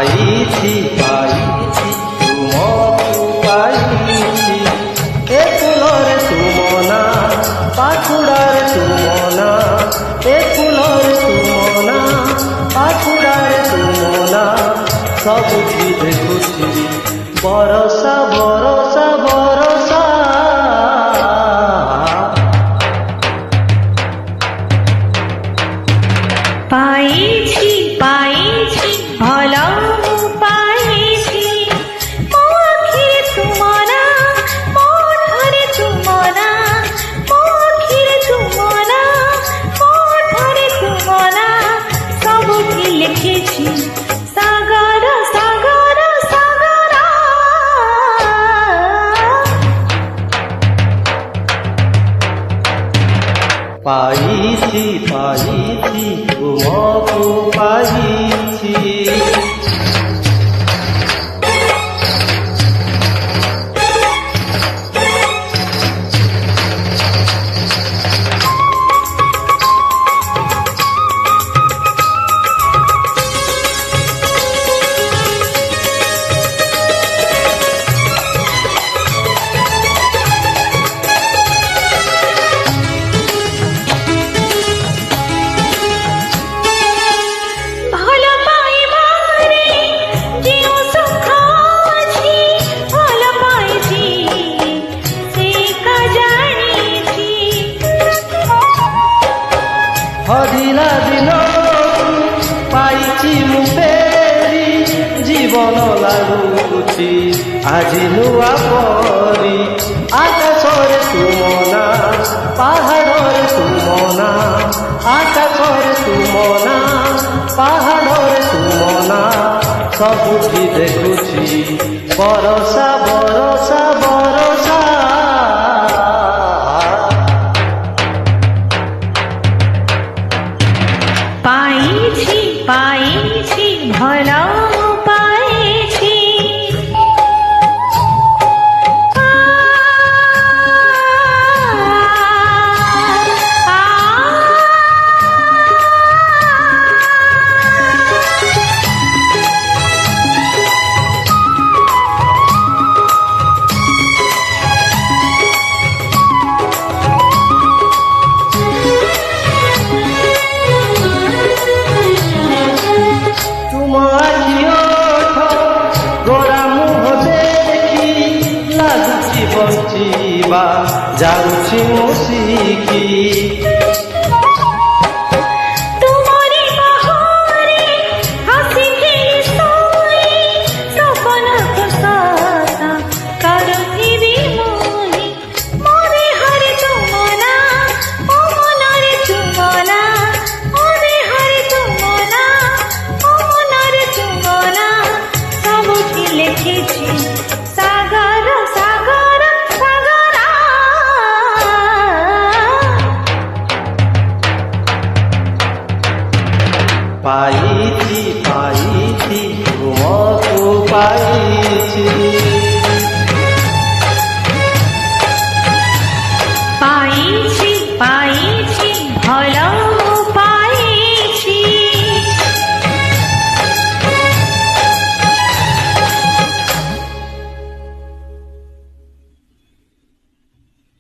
ପାଇଛି ପାଇଛି ତୁମକୁ ପାଇଛି ଏ ଫୁଲରେ ତୁମ ନା ପାଖୁଡ଼ାରେ ତୁମ ନା ଏ ଫୁଲରେ ତୁମ ନା ପାଖୁଡ଼ାରେ ତୁମ ନା ସବୁଠି ଦେଖୁଛି ବରଷା ବରଷା ବରଷା পাইছি পাইছি ভালো পাইছি মো আখিরে তুমরা মো ঠরে তুমরা মো আখিরে তুমরা মো ঠরে তুমরা সবুঠি লিখেছি সাগর সাগর সাগর পাইছি পাইছি তুমକୁ পাইছি ହଜିଲା ଦିନ ପାଇଛି ମୁଁ ଫେରି ଜୀବନ ଲାଗୁଛି ଆଜି ନୂଆ ପରି ଆକାଶରେ ତୁମ ନା ପାହାଡ଼ରେ ତୁମ ନା ଆକାଶରେ ତୁମ ନା ପାହାଡ଼ରେ ତୁମ ନା ସବୁଠି ଦେଖୁଛି ବରଷା ବରଷା ବରଷା পাইছি পাইছি ভালো পাইছি ବଞ୍ଚିବା ଯାଉଛି ମୁଁ ଶିଖି ତୁମରି ବାହାରେ ହସି ଖେଳି ଶୋଇ ସପନକୁ ସତା କରୁଥିବି ମୋହି ମୋ ଦେହରେ ତୁମ ନା ମୋ ମନରେ ତୁମ ନା ମୋ ଦେହରେ ତୁମ ନା ମୋ ମନରେ ତୁମ ନା ସବୁଠି ଲେଖିଛି ସାଗର ସାଗର ସାଗର ପାଇଛି ପାଇଛି ତୁମକୁ ପାଇ